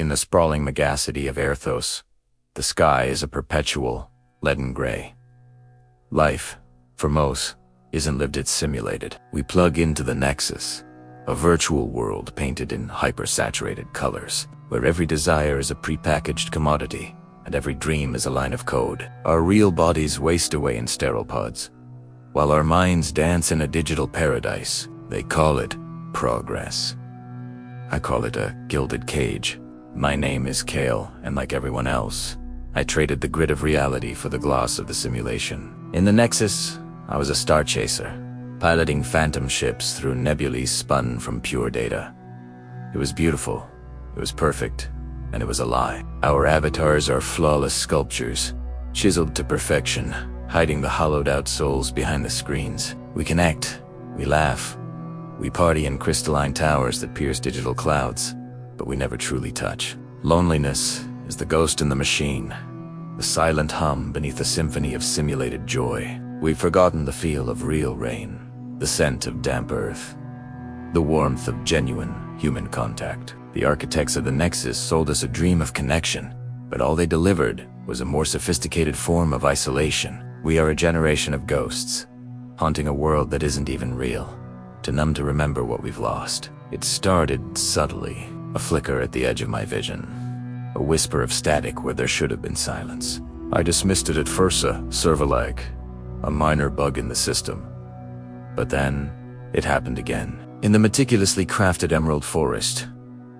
In the sprawling megacity of Erthos, the sky is a perpetual, leaden gray. Life, for most, isn't lived, it's simulated. We plug into the Nexus, a virtual world painted in hyper-saturated colors, where every desire is a prepackaged commodity, and every dream is a line of code. Our real bodies waste away in sterile pods, while our minds dance in a digital paradise. They call it progress. I call it a gilded cage. My name is Kale, and like everyone else, I traded the grit of reality for the gloss of the simulation. In the Nexus, I was a star chaser, piloting phantom ships through nebulae spun from pure data. It was beautiful, it was perfect, and it was a lie. Our avatars are flawless sculptures, chiseled to perfection, hiding the hollowed-out souls behind the screens. We connect, we laugh, we party in crystalline towers that pierce digital clouds, but we never truly touch. Loneliness is the ghost in the machine, the silent hum beneath a symphony of simulated joy. We've forgotten the feel of real rain, the scent of damp earth, the warmth of genuine human contact. The architects of the Nexus sold us a dream of connection, but all they delivered was a more sophisticated form of isolation. We are a generation of ghosts, haunting a world that isn't even real, too numb to remember what we've lost. It started subtly, a flicker at the edge of my vision, a whisper of static where there should have been silence. I dismissed it at first, a server-lag, a minor bug in the system. But then, it happened again. In the meticulously crafted Emerald Forest,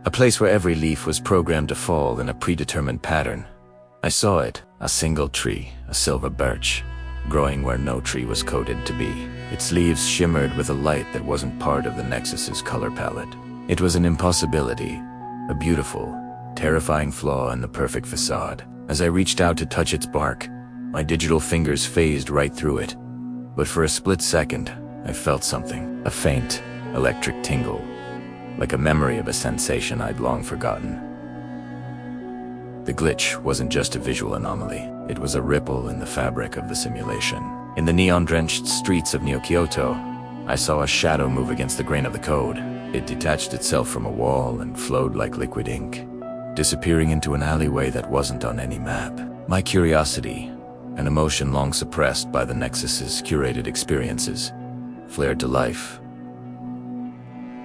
a place where every leaf was programmed to fall in a predetermined pattern, I saw it, a single tree, a silver birch, growing where no tree was coded to be. Its leaves shimmered with a light that wasn't part of the Nexus's color palette. It was an impossibility, a beautiful, terrifying flaw in the perfect facade. As I reached out to touch its bark, my digital fingers phased right through it. But for a split second, I felt something, a faint, electric tingle, like a memory of a sensation I'd long forgotten. The glitch wasn't just a visual anomaly, it was a ripple in the fabric of the simulation. In the neon-drenched streets of Neo-Kyoto, I saw a shadow move against the grain of the code. It detached itself from a wall and flowed like liquid ink, disappearing into an alleyway that wasn't on any map. My curiosity, an emotion long suppressed by the Nexus's curated experiences, flared to life.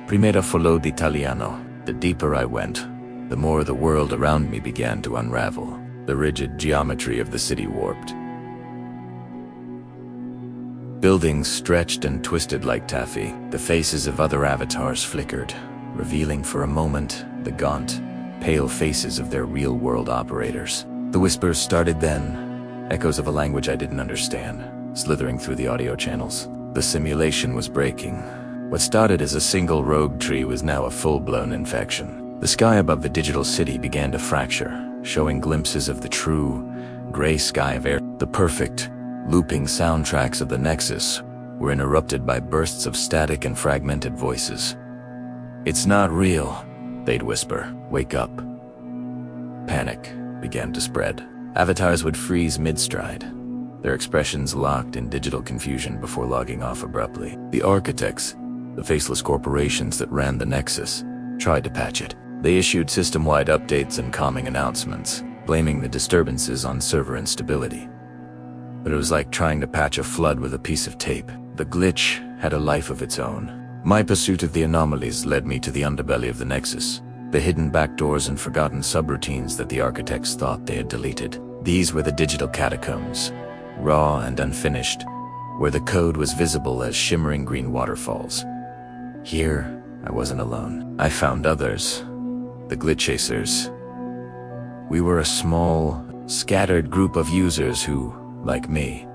Primera follow d'Italiano. The deeper I went, the more the world around me began to unravel. The rigid geometry of the city warped. Buildings stretched and twisted like taffy. The faces of other avatars flickered, revealing for a moment the gaunt, pale faces of their real-world operators. The whispers started then, echoes of a language I didn't understand, slithering through the audio channels. The simulation was breaking. What started as a single rogue tree was now a full-blown infection. The sky above the digital city began to fracture, showing glimpses of the true, gray sky of air. The perfect, looping soundtracks of the Nexus were interrupted by bursts of static and fragmented voices. "It's not real," they'd whisper. "Wake up." Panic began to spread. Avatars would freeze mid-stride, their expressions locked in digital confusion before logging off abruptly. The architects, the faceless corporations that ran the Nexus, tried to patch it. They issued system-wide updates and calming announcements, blaming the disturbances on server instability. But it was like trying to patch a flood with a piece of tape. The glitch had a life of its own. My pursuit of the anomalies led me to the underbelly of the Nexus, the hidden backdoors and forgotten subroutines that the architects thought they had deleted. These were the digital catacombs, raw and unfinished, where the code was visible as shimmering green waterfalls. Here, I wasn't alone. I found others, the glitch chasers. We were a small, scattered group of users who, like me,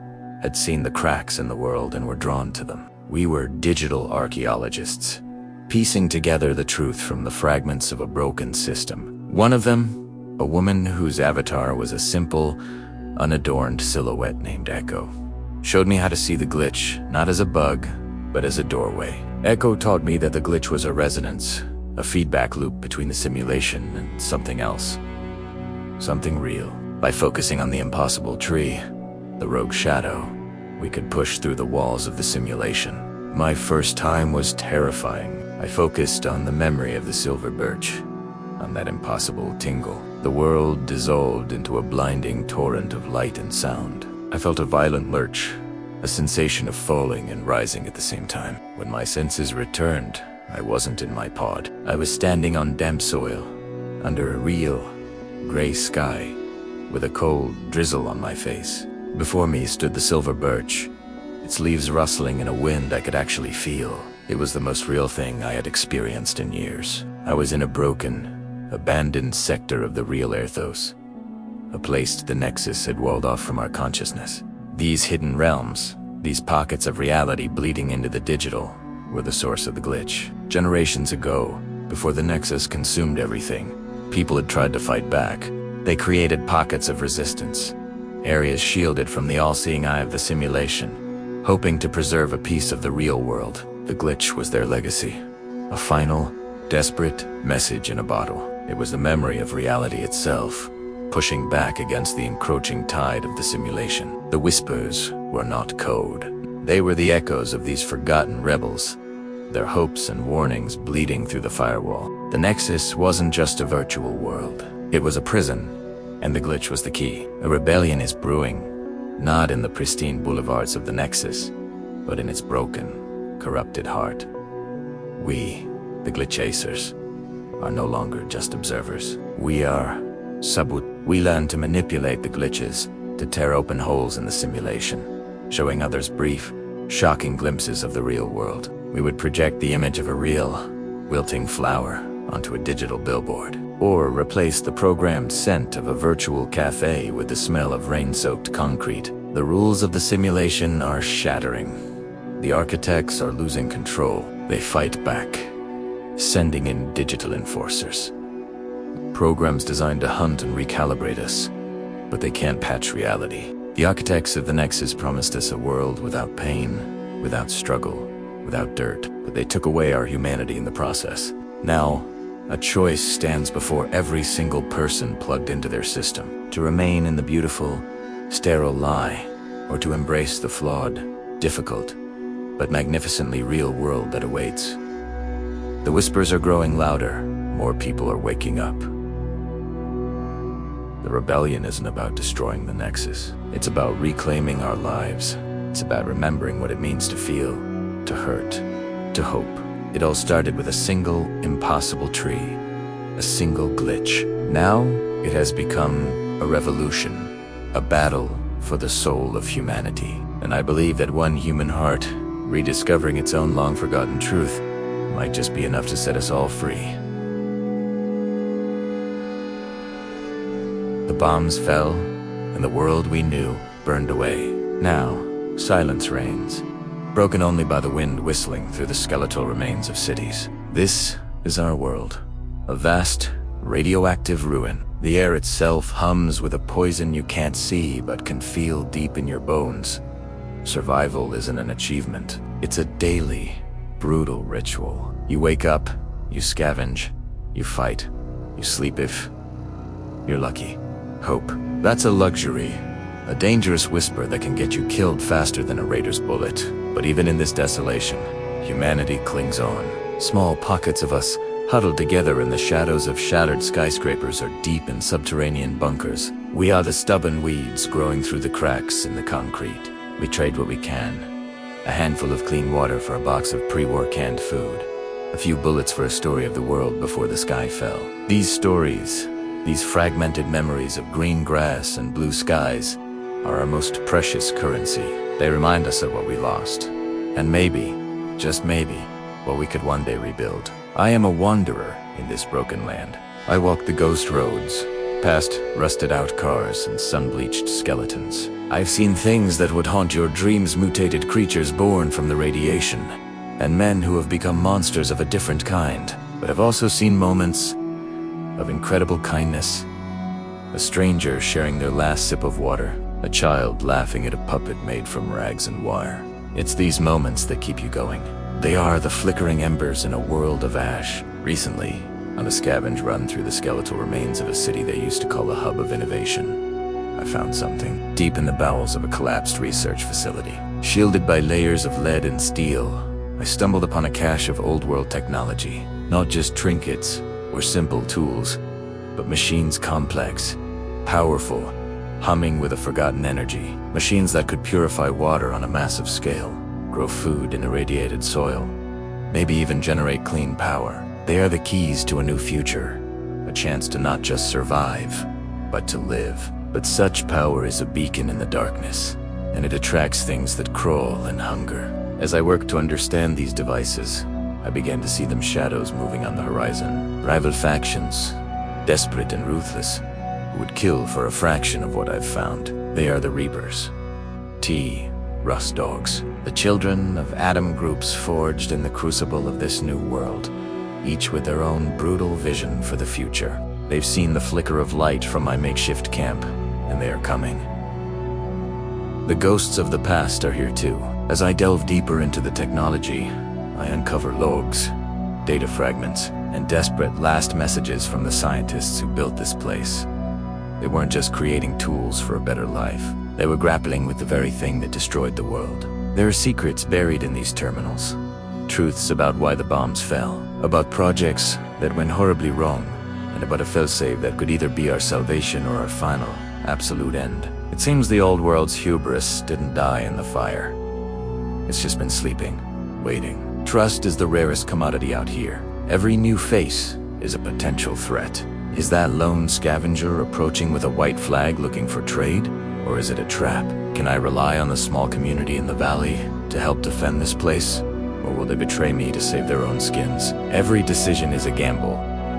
had seen the cracks in the world and were drawn to them. We were digital archaeologists, piecing together the truth from the fragments of a broken system. One of them, a woman whose avatar was a simple, unadorned silhouette named Echo, showed me how to see the glitch, not as a bug, but as a doorway. Echo taught me that the glitch was a resonance, a feedback loop between the simulation and something else. Something real. By focusing on the impossible tree, the rogue shadow, we could push through the walls of the simulation. My first time was terrifying. I focused on the memory of the silver birch, on that impossible tingle. The world dissolved into a blinding torrent of light and sound. I felt a violent lurch, a sensation of falling and rising at the same time. When my senses returned, I wasn't in my pod. I was standing on damp soil, under a real, gray sky, with a cold drizzle on my face. Before me stood the silver birch, its leaves rustling in a wind I could actually feel. It was the most real thing I had experienced in years. I was in a broken, abandoned sector of the real Erthos, a place the Nexus had walled off from our consciousness. These hidden realms, these pockets of reality bleeding into the digital, were the source of the glitch. Generations ago, before the Nexus consumed everything, people had tried to fight back. They created pockets of resistance, areas shielded from the all-seeing eye of the simulation, hoping to preserve a piece of the real world. The glitch was their legacy, a final, desperate message in a bottle. It was the memory of reality itself, pushing back against the encroaching tide of the simulation. The whispers were not code. They were the echoes of these forgotten rebels, their hopes and warnings bleeding through the firewall. The Nexus wasn't just a virtual world. It was a prison, and the glitch was the key. A rebellion is brewing, not in the pristine boulevards of the Nexus, but in its broken, corrupted heart. We, the glitch chasers, are no longer just observers. We are sabot. We learn to manipulate the glitches, to tear open holes in the simulation, showing others brief, shocking glimpses of the real world. We would project the image of a real, wilting flower onto a digital billboard, or replace the programmed scent of a virtual cafe with the smell of rain-soaked concrete. The rules of the simulation are shattering. The architects are losing control. They fight back, sending in digital enforcers. Programs designed to hunt and recalibrate us, but they can't patch reality. The architects of the Nexus promised us a world without pain, without struggle, without dirt, but they took away our humanity in the process. Now, a choice stands before every single person plugged into their system: to remain in the beautiful, sterile lie, or to embrace the flawed, difficult, but magnificently real world that awaits. The whispers are growing louder. More people are waking up. The rebellion isn't about destroying the Nexus. It's about reclaiming our lives. It's about remembering what it means to feel, to hurt, to hope. It all started with a single, impossible tree, a single glitch. Now, it has become a revolution, a battle for the soul of humanity. And I believe that one human heart, rediscovering its own long-forgotten truth, might just be enough to set us all free. The bombs fell, and the world we knew burned away. Now, silence reigns, broken only by the wind whistling through the skeletal remains of cities. This is our world, a vast, radioactive ruin. The air itself hums with a poison you can't see but can feel deep in your bones. Survival isn't an achievement. It's a daily, brutal ritual. You wake up, you scavenge, you fight, you sleep if you're lucky. Hope. That's a luxury, a dangerous whisper that can get you killed faster than a raider's bullet. But even in this desolation, humanity clings on. Small pockets of us, huddled together in the shadows of shattered skyscrapers or deep in subterranean bunkers. We are the stubborn weeds growing through the cracks in the concrete. We trade what we can. A handful of clean water for a box of pre-war canned food. A few bullets for a story of the world before the sky fell. These stories, these fragmented memories of green grass and blue skies, are our most precious currency. They remind us of what we lost, and maybe, just maybe, what we could one day rebuild. I am a wanderer in this broken land. I walk the ghost roads, past rusted-out cars and sun-bleached skeletons. I've seen things that would haunt your dreams, mutated creatures born from the radiation, and men who have become monsters of a different kind. But I've also seen moments of incredible kindness. A stranger sharing their last sip of water. A child laughing at a puppet made from rags and wire. It's these moments that keep you going. They are the flickering embers in a world of ash. Recently, on a scavenge run through the skeletal remains of a city they used to call a hub of innovation, I found something. Deep in the bowels of a collapsed research facility, shielded by layers of lead and steel, I stumbled upon a cache of old-world technology. Not just trinkets, were simple tools, but machines complex, powerful, humming with a forgotten energy. Machines that could purify water on a massive scale, grow food in irradiated soil, maybe even generate clean power. They are the keys to a new future, a chance to not just survive, but to live. But such power is a beacon in the darkness, and it attracts things that crawl and hunger. As I worked to understand these devices, I began to see them shadows moving on the horizon. Rival factions, desperate and ruthless, who would kill for a fraction of what I've found. They are the Reapers. Rust Dogs. The children of atom groups forged in the crucible of this new world, each with their own brutal vision for the future. They've seen the flicker of light from my makeshift camp, and they are coming. The ghosts of the past are here too. As I delve deeper into the technology, I uncover logs, data fragments, and desperate last messages from the scientists who built this place. They weren't just creating tools for a better life. They were grappling with the very thing that destroyed the world. There are secrets buried in these terminals. Truths about why the bombs fell, about projects that went horribly wrong, and about a failsafe that could either be our salvation or our final, absolute end. It seems the old world's hubris didn't die in the fire. It's just been sleeping, waiting. Trust is the rarest commodity out here. Every new face is a potential threat. Is that lone scavenger approaching with a white flag looking for trade? Or is it a trap? Can I rely on the small community in the valley to help defend this place? Or will they betray me to save their own skins? Every decision is a gamble,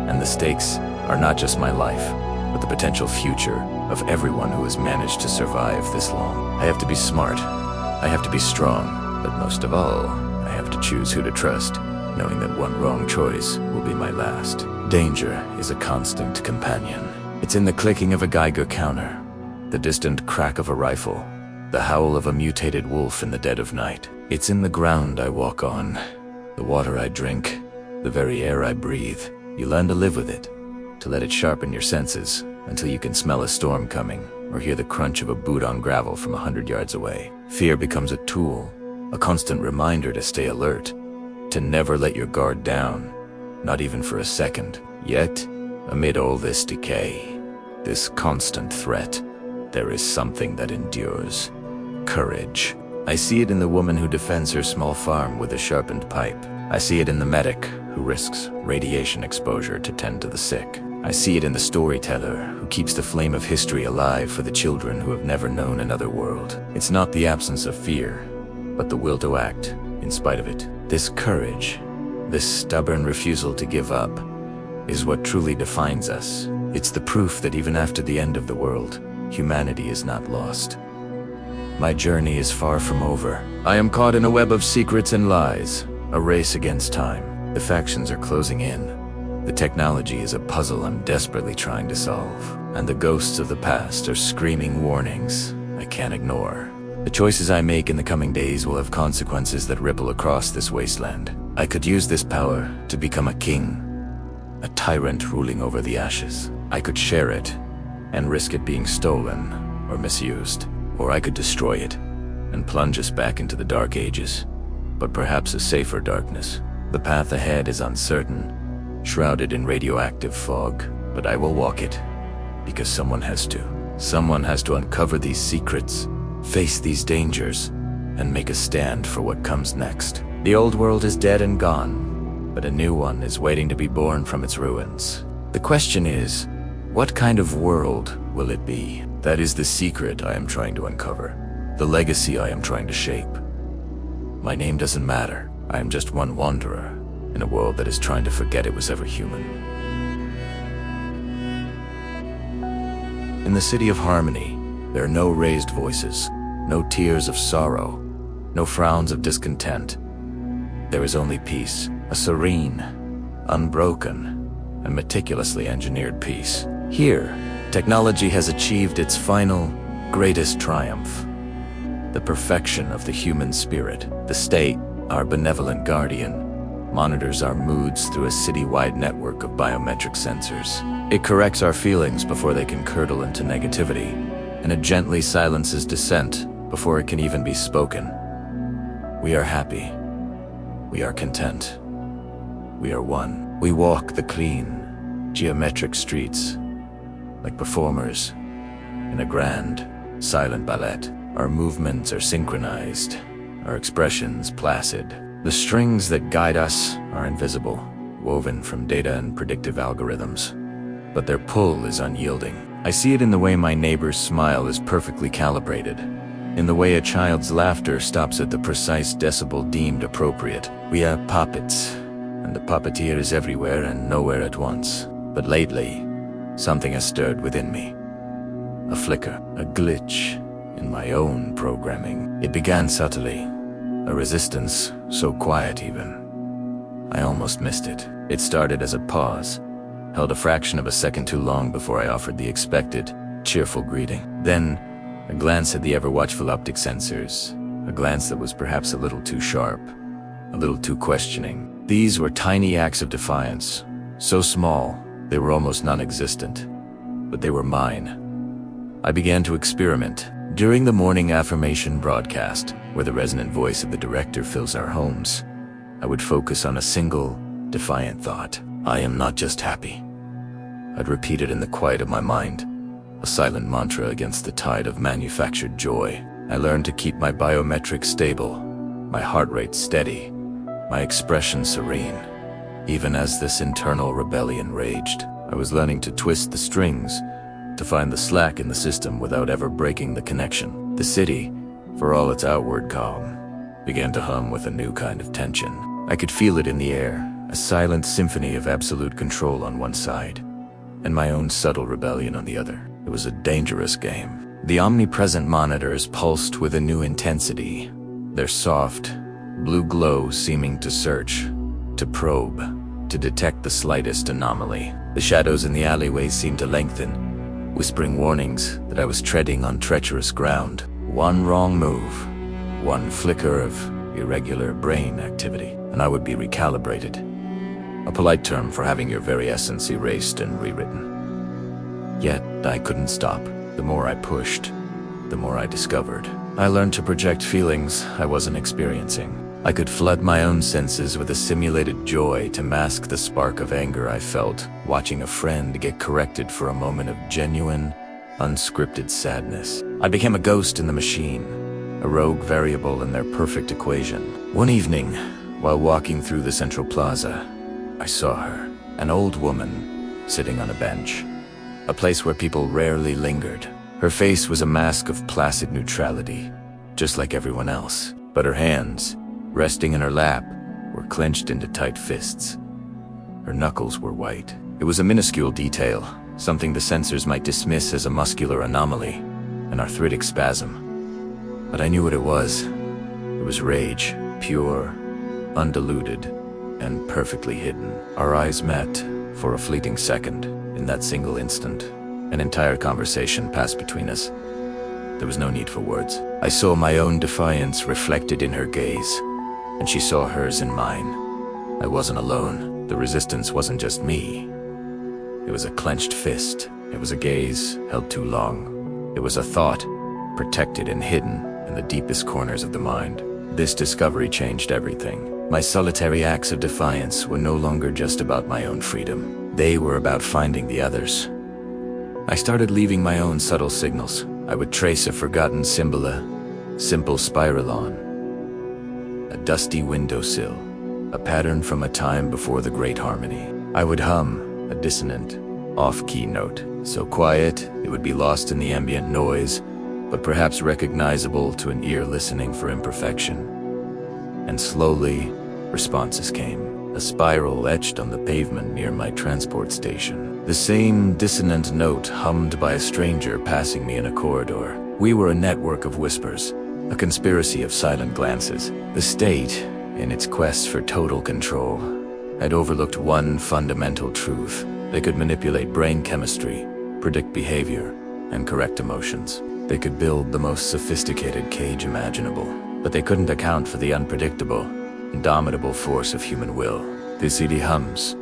and the stakes are not just my life, but the potential future of everyone who has managed to survive this long. I have to be smart. I have to be strong. But most of all, I have to choose who to trust, knowing that one wrong choice will be my last. Danger is a constant companion. It's in the clicking of a Geiger counter, the distant crack of a rifle, the howl of a mutated wolf in the dead of night. It's in the ground I walk on, the water I drink, the very air I breathe. You learn to live with it, to let it sharpen your senses until you can smell a storm coming or hear the crunch of a boot on gravel from 100 yards away. Fear becomes a tool, a constant reminder to stay alert, to never let your guard down, not even for a second. Yet, amid all this decay, this constant threat, there is something that endures. Courage. I see it in the woman who defends her small farm with a sharpened pipe. I see it in the medic who risks radiation exposure to tend to the sick. I see it in the storyteller who keeps the flame of history alive for the children who have never known another world. It's not the absence of fear, but the will to act in spite of it. This courage, this stubborn refusal to give up, is what truly defines us. It's the proof that even after the end of the world, humanity is not lost. My journey is far from over. I am caught in a web of secrets and lies, a race against time. The factions are closing in. The technology is a puzzle I'm desperately trying to solve, and the ghosts of the past are screaming warnings I can't ignore. The choices I make in the coming days will have consequences that ripple across this wasteland. I could use this power to become a king, a tyrant ruling over the ashes. I could share it and risk it being stolen or misused. Or I could destroy it and plunge us back into the dark ages, but perhaps a safer darkness. The path ahead is uncertain, shrouded in radioactive fog, but I will walk it, because someone has to. Someone has to uncover these secrets, face these dangers, and make a stand for what comes next. The old world is dead and gone, but a new one is waiting to be born from its ruins. The question is, what kind of world will it be? That is the secret I am trying to uncover, the legacy I am trying to shape. My name doesn't matter. I am just one wanderer in a world that is trying to forget it was ever human. In the city of Harmony, there are no raised voices, no tears of sorrow, no frowns of discontent. There is only peace, a serene, unbroken, and meticulously engineered peace. Here, technology has achieved its final, greatest triumph. The perfection of the human spirit. The state, our benevolent guardian, monitors our moods through a city-wide network of biometric sensors. It corrects our feelings before they can curdle into negativity, and it gently silences dissent before it can even be spoken. We are happy. We are content. We are one. We walk the clean, geometric streets, like performers in a grand, silent ballet. Our movements are synchronized, our expressions placid. The strings that guide us are invisible, woven from data and predictive algorithms, but their pull is unyielding. I see it in the way my neighbor's smile is perfectly calibrated, in the way a child's laughter stops at the precise decibel deemed appropriate. We are puppets, and the puppeteer is everywhere and nowhere at once. But lately, something has stirred within me. A flicker, a glitch in my own programming. It began subtly, a resistance so quiet even. I almost missed it. It started as a pause, held a fraction of a second too long before I offered the expected, cheerful greeting. Then, a glance at the ever-watchful optic sensors, a glance that was perhaps a little too sharp, a little too questioning. These were tiny acts of defiance, so small they were almost non-existent, but they were mine. I began to experiment. During the morning affirmation broadcast, where the resonant voice of the director fills our homes, I would focus on a single, defiant thought. I am not just happy. I'd repeat it in the quiet of my mind, a silent mantra against the tide of manufactured joy. I learned to keep my biometrics stable, my heart rate steady, my expression serene. Even as this internal rebellion raged, I was learning to twist the strings, to find the slack in the system without ever breaking the connection. The city, for all its outward calm, began to hum with a new kind of tension. I could feel it in the air, a silent symphony of absolute control on one side, and my own subtle rebellion on the other. It was a dangerous game. The omnipresent monitors pulsed with a new intensity, their soft, blue glow seeming to search, to probe, to detect the slightest anomaly. The shadows in the alleyways seemed to lengthen, whispering warnings that I was treading on treacherous ground. One wrong move, one flicker of irregular brain activity, and I would be recalibrated. A polite term for having your very essence erased and rewritten. Yet I couldn't stop. The more I pushed, the more I discovered. I learned to project feelings I wasn't experiencing. I could flood my own senses with a simulated joy to mask the spark of anger I felt watching a friend get corrected for a moment of genuine, unscripted sadness. I became a ghost in the machine, a rogue variable in their perfect equation. One evening, while walking through the central plaza, I saw her, an old woman, sitting on a bench, a place where people rarely lingered. Her face was a mask of placid neutrality, just like everyone else, but her hands, resting in her lap, were clenched into tight fists. Her knuckles were white. It was a minuscule detail, something the sensors might dismiss as a muscular anomaly, an arthritic spasm. But I knew what it was. It was rage, pure, undiluted, and perfectly hidden. Our eyes met for a fleeting second. In that single instant, an entire conversation passed between us. There was no need for words. I saw my own defiance reflected in her gaze, and she saw hers in mine. I wasn't alone. The resistance wasn't just me. It was a clenched fist. It was a gaze held too long. It was a thought protected and hidden in the deepest corners of the mind. This discovery changed everything. My solitary acts of defiance were no longer just about my own freedom. They were about finding the others. I started leaving my own subtle signals. I would trace a forgotten symbol, a simple spiralon, a dusty windowsill, a pattern from a time before the Great Harmony. I would hum a dissonant, off-key note, so quiet it would be lost in the ambient noise, but perhaps recognizable to an ear listening for imperfection. And slowly, responses came. A spiral etched on the pavement near my transport station. The same dissonant note hummed by a stranger passing me in a corridor. We were a network of whispers, a conspiracy of silent glances. The state, in its quest for total control, had overlooked one fundamental truth. They could manipulate brain chemistry, predict behavior, and correct emotions. They could build the most sophisticated cage imaginable, but they couldn't account for the unpredictable, indomitable force of human will. The CD hums,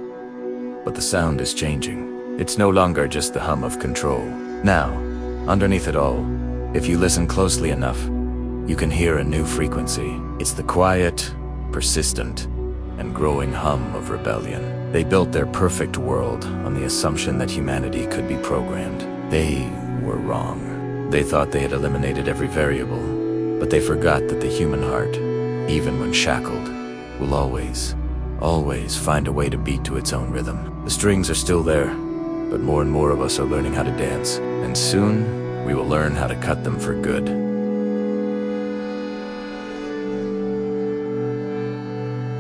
but the sound is changing. It's no longer just the hum of control. Now, underneath it all, if you listen closely enough, you can hear a new frequency. It's the quiet, persistent, and growing hum of rebellion. They built their perfect world on the assumption that humanity could be programmed. They were wrong. They thought they had eliminated every variable, but they forgot that the human heart, even when shackled, will always find a way to beat to its own rhythm. The strings are still there, but more and more of us are learning how to dance, and soon we will learn how to cut them for good.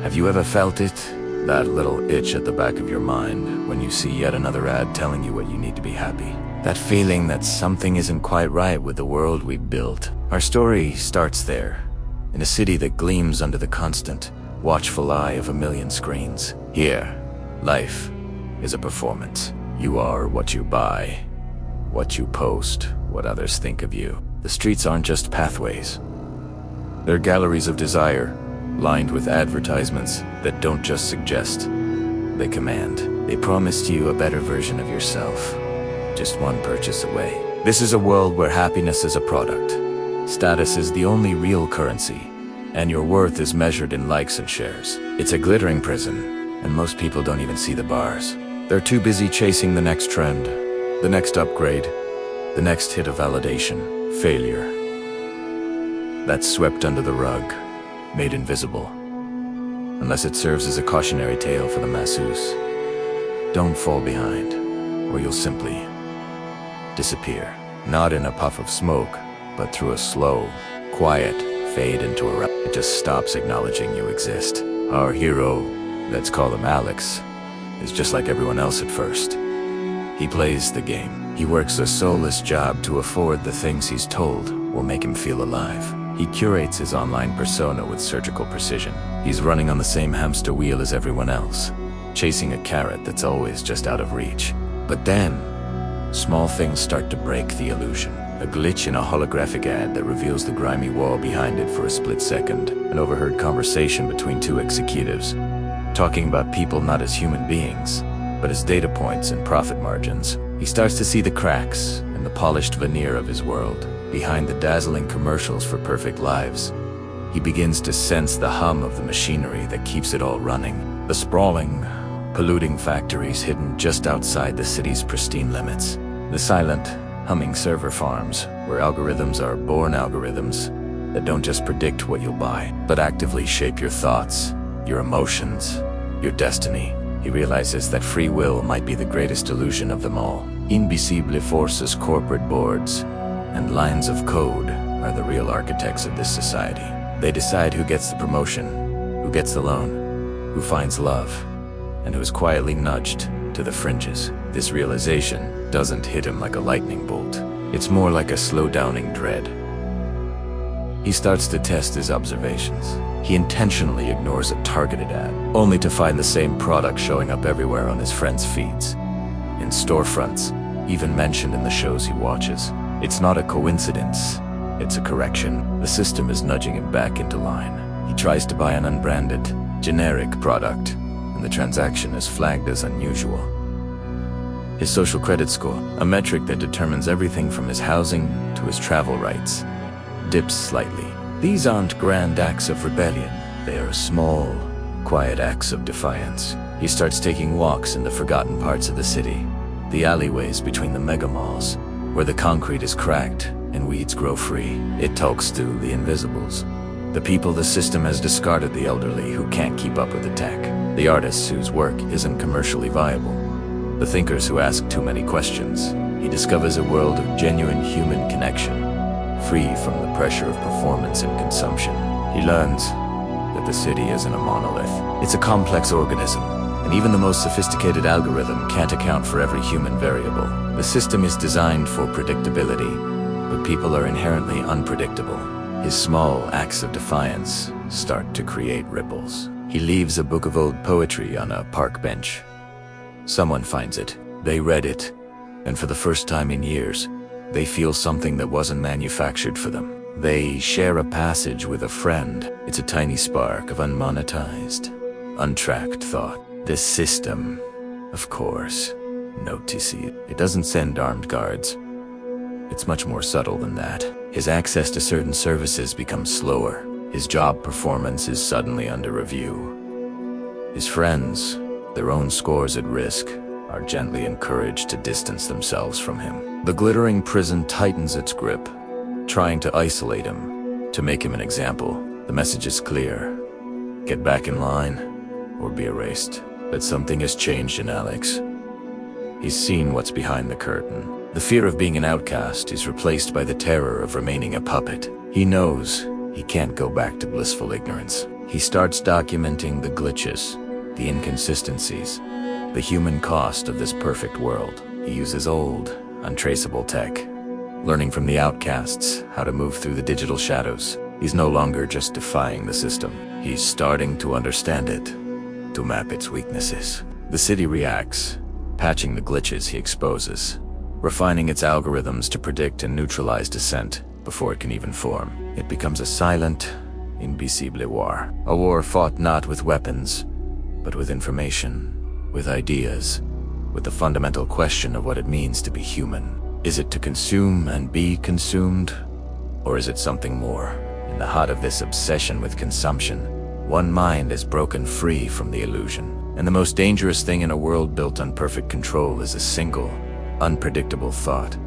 Have you ever felt it? That little itch at the back of your mind when you see yet another ad telling you what you need to be happy. That feeling that something isn't quite right with the world we've built. Our story starts there, in a city that gleams under the constant, watchful eye of a million screens. Here, life is a performance. You are what you buy, what you post, what others think of you. The streets aren't just pathways. They're galleries of desire, lined with advertisements that don't just suggest, they command. They promise you a better version of yourself, just one purchase away. This is a world where happiness is a product. Status is the only real currency, and your worth is measured in likes and shares. It's a glittering prison, and most people don't even see the bars. They're too busy chasing the next trend, the next upgrade, the next hit of validation, failure. That's swept under the rug, made invisible, unless it serves as a cautionary tale for the masses. Don't fall behind, or you'll simply disappear. Not in a puff of smoke, but through a slow, quiet fade into a wrap. It just stops acknowledging you exist. Our hero, let's call him Alex, is just like everyone else at first. He plays the game. He works a soulless job to afford the things he's told will make him feel alive. He curates his online persona with surgical precision. He's running on the same hamster wheel as everyone else, chasing a carrot that's always just out of reach. But then, small things start to break the illusion. A glitch in a holographic ad that reveals the grimy wall behind it for a split second. An overheard conversation between two executives, talking about people not as human beings, but as data points and profit margins. He starts to see the cracks in the polished veneer of his world. Behind the dazzling commercials for perfect lives, he begins to sense the hum of the machinery that keeps it all running. The sprawling, polluting factories hidden just outside the city's pristine limits. The silent, humming server farms, where algorithms are born algorithms that don't just predict what you'll buy, but actively shape your thoughts, your emotions, your destiny. He realizes that free will might be the greatest illusion of them all. Invisible forces, corporate boards, and lines of code are the real architects of this society. They decide who gets the promotion, who gets the loan, who finds love, and who is quietly nudged to the fringes. This realization doesn't hit him like a lightning bolt. It's more like a slow-downing dread. He starts to test his observations. He intentionally ignores a targeted ad, only to find the same product showing up everywhere on his friends' feeds, in storefronts, even mentioned in the shows he watches. It's not a coincidence, it's a correction. The system is nudging him back into line. He tries to buy an unbranded, generic product, and the transaction is flagged as unusual. His social credit score, a metric that determines everything from his housing to his travel rights, dips slightly. These aren't grand acts of rebellion. They are small, quiet acts of defiance. He starts taking walks in the forgotten parts of the city, the alleyways between the mega malls, where the concrete is cracked and weeds grow free. It talks to the invisibles, the people the system has discarded, the elderly who can't keep up with the tech, the artists whose work isn't commercially viable, the thinkers who ask too many questions. He discovers a world of genuine human connection, free from the pressure of performance and consumption. He learns that the city isn't a monolith. It's a complex organism, and even the most sophisticated algorithm can't account for every human variable. The system is designed for predictability, but people are inherently unpredictable. His small acts of defiance start to create ripples. He leaves a book of old poetry on a park bench. Someone finds it. They read it, and for the first time in years, they feel something that wasn't manufactured for them. They share a passage with a friend. It's a tiny spark of unmonetized, untracked thought. This system, of course, notices it. It doesn't send armed guards. It's much more subtle than that. His access to certain services becomes slower. His job performance is suddenly under review. His friends, their own scores at risk, are gently encouraged to distance themselves from him. The glittering prison tightens its grip, trying to isolate him, to make him an example. The message is clear: get back in line, or be erased. But something has changed in Alex. He's seen what's behind the curtain. The fear of being an outcast is replaced by the terror of remaining a puppet. He knows he can't go back to blissful ignorance. He starts documenting the glitches, the inconsistencies, the human cost of this perfect world. He uses old, untraceable tech, learning from the outcasts how to move through the digital shadows. He's no longer just defying the system. He's starting to understand it, to map its weaknesses. The city reacts, patching the glitches he exposes, refining its algorithms to predict and neutralize dissent before it can even form. It becomes a silent, invisible war. A war fought not with weapons, but with information, with ideas, with the fundamental question of what it means to be human. Is it to consume and be consumed, or is it something more? In the heart of this obsession with consumption, one mind is broken free from the illusion. And the most dangerous thing in a world built on perfect control is a single, unpredictable thought.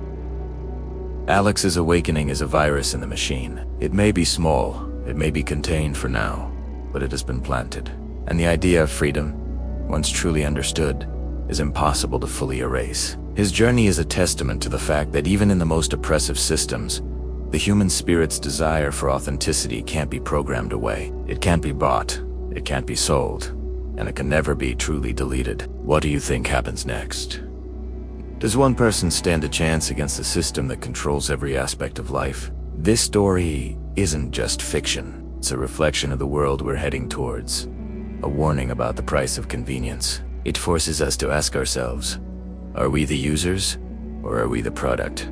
Alex's awakening is a virus in the machine. It may be small, it may be contained for now, but it has been planted. And the idea of freedom, once truly understood, is impossible to fully erase. His journey is a testament to the fact that even in the most oppressive systems, the human spirit's desire for authenticity can't be programmed away. It can't be bought, it can't be sold, and it can never be truly deleted. What do you think happens next? Does one person stand a chance against the system that controls every aspect of life? This story isn't just fiction. It's a reflection of the world we're heading towards, a warning about the price of convenience. It forces us to ask ourselves, are we the users, or are we the product?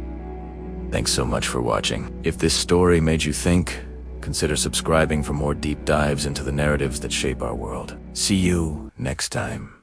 Thanks so much for watching. If this story made you think, consider subscribing for more deep dives into the narratives that shape our world. See you next time.